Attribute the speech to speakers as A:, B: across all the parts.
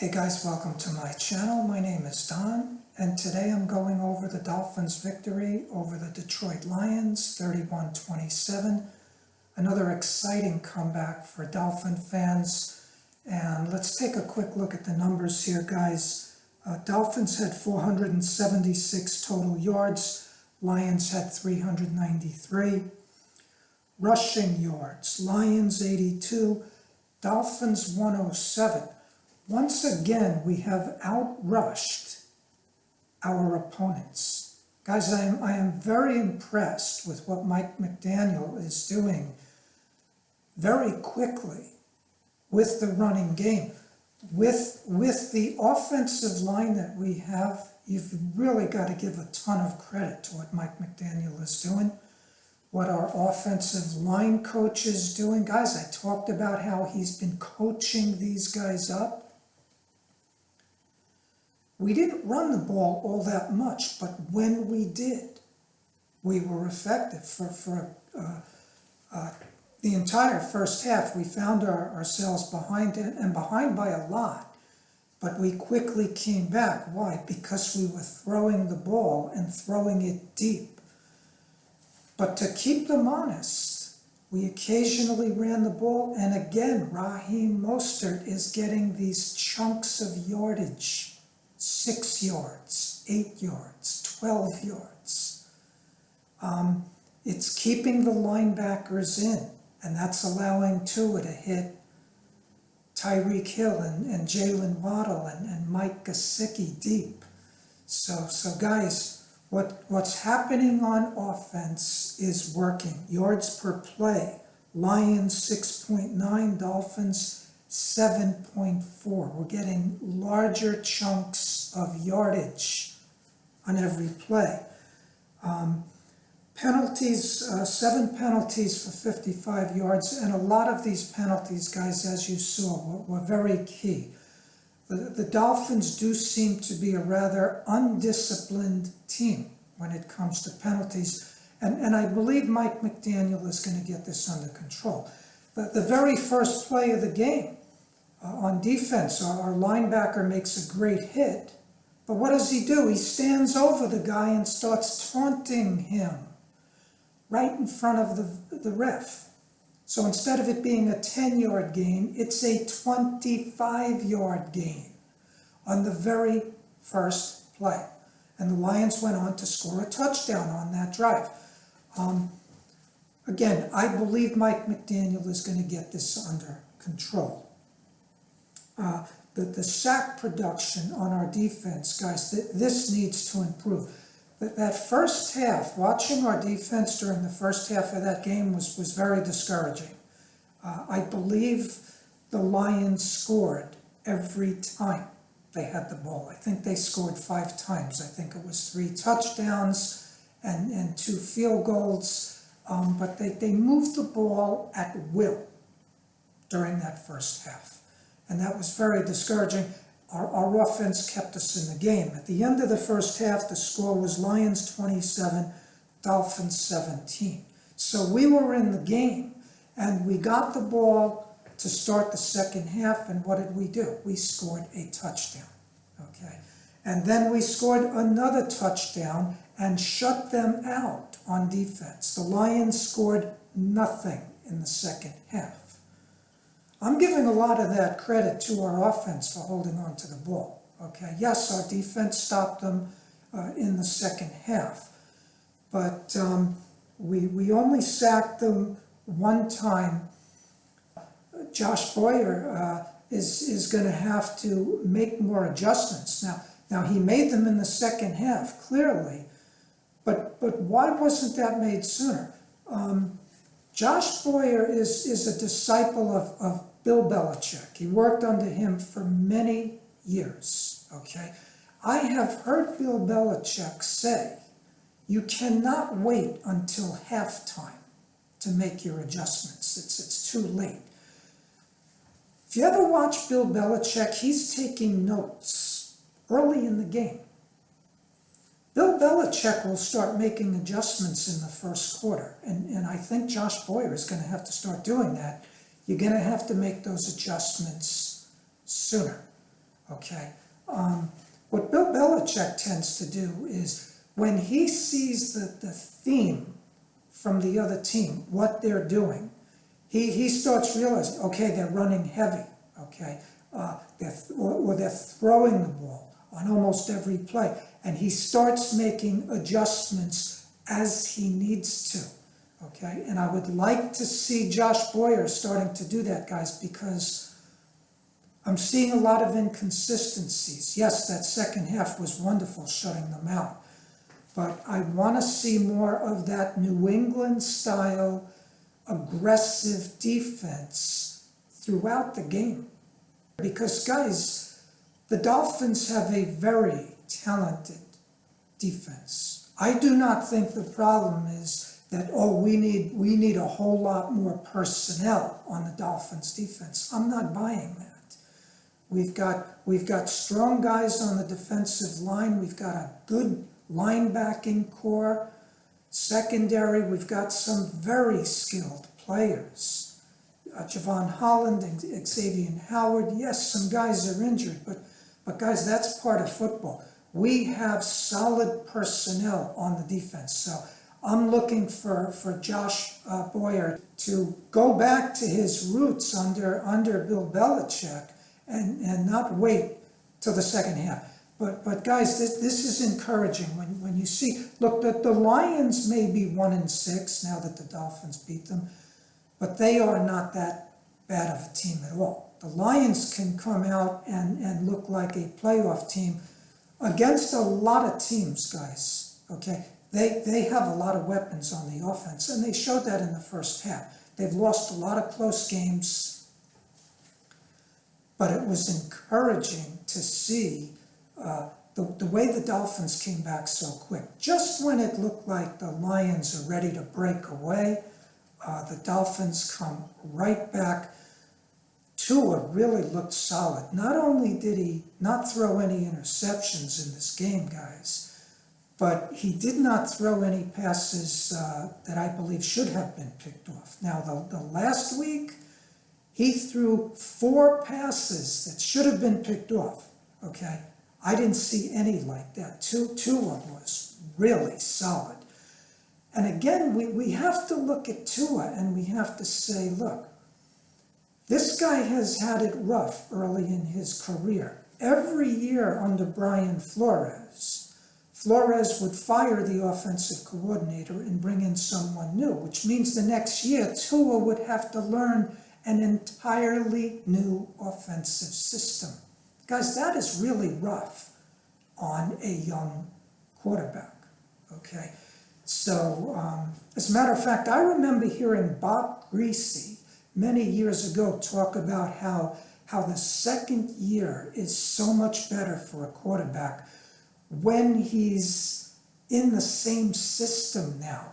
A: Hey guys, welcome to my channel. My name is Don, and today I'm going over the Dolphins' victory over the Detroit Lions, 31-27. Another exciting comeback for Dolphin fans. And let's take a quick look at the numbers here, guys. Dolphins had 476 total yards. Lions had 393. Rushing yards, Lions 82, Dolphins 107. Once again, we have outrushed our opponents. Guys, I am very impressed with what Mike McDaniel is doing very quickly with the running game. With the offensive line that we have, you've really got to give a ton of credit to what Mike McDaniel is doing, what our offensive line coach is doing. Guys, I talked about how he's been coaching these guys up. We didn't run the ball all that much, but when we did, we were effective. For the entire first half, we found ourselves behind it, and behind by a lot, but we quickly came back. Why? Because we were throwing the ball and throwing it deep. But to keep them honest, we occasionally ran the ball, and again, Raheem Mostert is getting these chunks of yardage. 6 yards, 8 yards, 12 yards. It's keeping the linebackers in, and that's allowing Tua to hit Tyreek Hill and Jalen Waddle and Mike Gesicki deep. So guys, what's happening on offense is working. Yards per play, Lions 6.9, Dolphins 7.4. We're getting larger chunks of yardage on every play. Penalties, 7 penalties for 55 yards, and a lot of these penalties, guys, as you saw, were very key. The Dolphins do seem to be a rather undisciplined team when it comes to penalties, and I believe Mike McDaniel is going to get this under control. The very first play of the game, on defense, our linebacker makes a great hit, but what does he do? He stands over the guy and starts taunting him right in front of the ref. So instead of it being a 10-yard gain, it's a 25-yard gain on the very first play. And the Lions went on to score a touchdown on that drive. Again, I believe Mike McDaniel is going to get this under control. The sack production on our defense, guys, this needs to improve. That first half, watching our defense during the first half of that game was very discouraging. I believe the Lions scored every time they had the ball. I think they scored 5 times. I think it was 3 touchdowns and 2 field goals. But they moved the ball at will during that first half. And that was very discouraging. Our offense kept us in the game. At the end of the first half, the score was Lions 27, Dolphins 17. So we were in the game, and we got the ball to start the second half, and what did we do? We scored a touchdown, okay? And then we scored another touchdown and shut them out on defense. The Lions scored nothing in the second half. I'm giving a lot of that credit to our offense for holding on to the ball, okay? Yes, our defense stopped them in the second half, but we only sacked them 1 time. Josh Boyer is going to have to make more adjustments. Now he made them in the second half, clearly, but why wasn't that made sooner? Josh Boyer is a disciple of Bill Belichick. He worked under him for many years, okay? I have heard Bill Belichick say, you cannot wait until halftime to make your adjustments. It's too late. If you ever watch Bill Belichick, he's taking notes early in the game. Bill Belichick will start making adjustments in the first quarter, and I think Josh Boyer is going to have to start doing that. You're going to have to make those adjustments sooner. okay? What Bill Belichick tends to do is when he sees the theme from the other team, what they're doing, he starts realizing, okay, they're running heavy, okay? Or they're throwing the ball on almost every play. And he starts making adjustments as he needs to, okay? And I would like to see Josh Boyer starting to do that, guys, because I'm seeing a lot of inconsistencies. Yes, that second half was wonderful, shutting them out. But I want to see more of that New England style aggressive defense throughout the game. Because, guys, the Dolphins have a very talented defense. I do not think the problem is that, we need a whole lot more personnel on the Dolphins defense. I'm not buying that. We've got strong guys on the defensive line. We've got a good linebacking core. Secondary, we've got some very skilled players. Javon Holland and Xavier Howard. Yes, some guys are injured, but guys, that's part of football. We have solid personnel on the defense. So I'm looking for Josh Boyer to go back to his roots under Bill Belichick and not wait till the second half. But guys, this is encouraging when you see, look, the Lions may be 1-6 now that the Dolphins beat them, but they are not that bad of a team at all. The Lions can come out and look like a playoff team against a lot of teams, guys, okay? They have a lot of weapons on the offense, and they showed that in the first half. They've lost a lot of close games, but it was encouraging to see the way the Dolphins came back so quick. Just when it looked like the Lions are ready to break away, the Dolphins come right back. Tua really looked solid. Not only did he not throw any interceptions in this game, guys, but he did not throw any passes that I believe should have been picked off. Now, the last week, he threw 4 passes that should have been picked off, okay? I didn't see any like that. Tua was really solid. And again, we have to look at Tua and we have to say, look, this guy has had it rough early in his career. Every year under Brian Flores would fire the offensive coordinator and bring in someone new, which means the next year Tua would have to learn an entirely new offensive system. Guys, that is really rough on a young quarterback, okay? So, as a matter of fact, I remember hearing Bob Greasy many years ago talk about how the second year is so much better for a quarterback when he's in the same system now.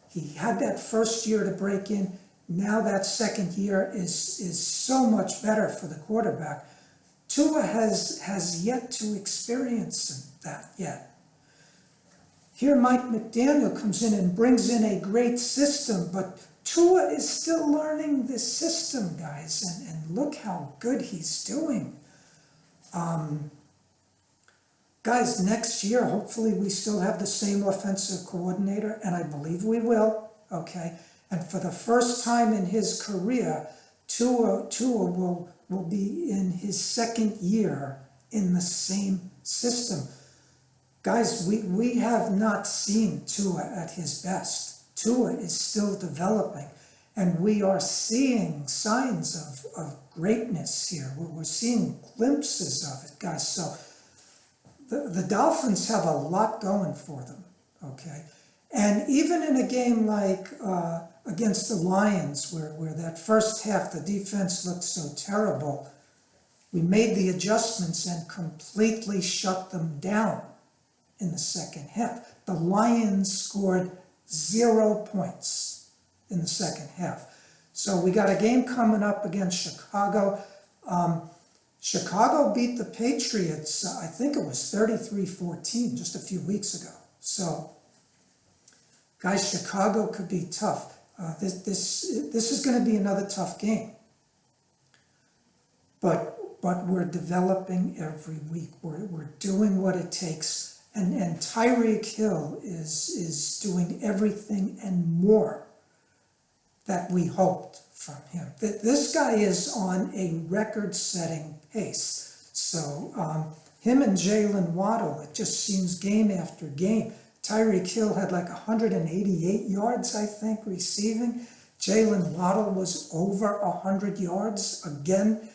A: He had that first year to break in. Now that second year is so much better for the quarterback. Tua has yet to experience that yet. Here Mike McDaniel comes in and brings in a great system, but Tua is still learning this system, guys, and look how good he's doing. Guys, next year, hopefully we still have the same offensive coordinator, and I believe we will, okay? And for the first time in his career, Tua will be in his second year in the same system. Guys, we have not seen Tua at his best. Tua is still developing, and we are seeing signs of greatness here. We're seeing glimpses of it, guys. So the Dolphins have a lot going for them, okay? And even in a game like against the Lions, where that first half the defense looked so terrible, we made the adjustments and completely shut them down in the second half. The Lions scored 0 points in the second half. So we got a game coming up against Chicago. Chicago beat the Patriots, I think it was 33-14 just a few weeks ago. So, guys, Chicago could be tough. This is going to be another tough game. But but we're developing every week. We're doing what it takes. And Tyreek Hill is doing everything and more that we hoped from him. This guy is on a record-setting pace. So him and Jalen Waddle, it just seems game after game. Tyreek Hill had like 188 yards, I think, receiving. Jalen Waddle was over 100 yards again.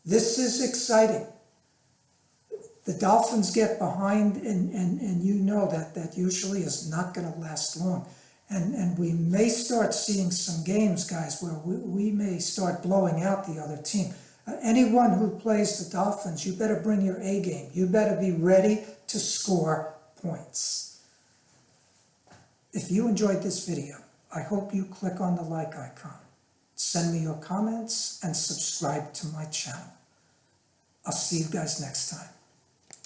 A: This is exciting. The Dolphins get behind, and you know that usually is not going to last long. And we may start seeing some games, guys, where we may start blowing out the other team. Anyone who plays the Dolphins, you better bring your A game. You better be ready to score points. If you enjoyed this video, I hope you click on the like icon. Send me your comments and subscribe to my channel. I'll see you guys next time.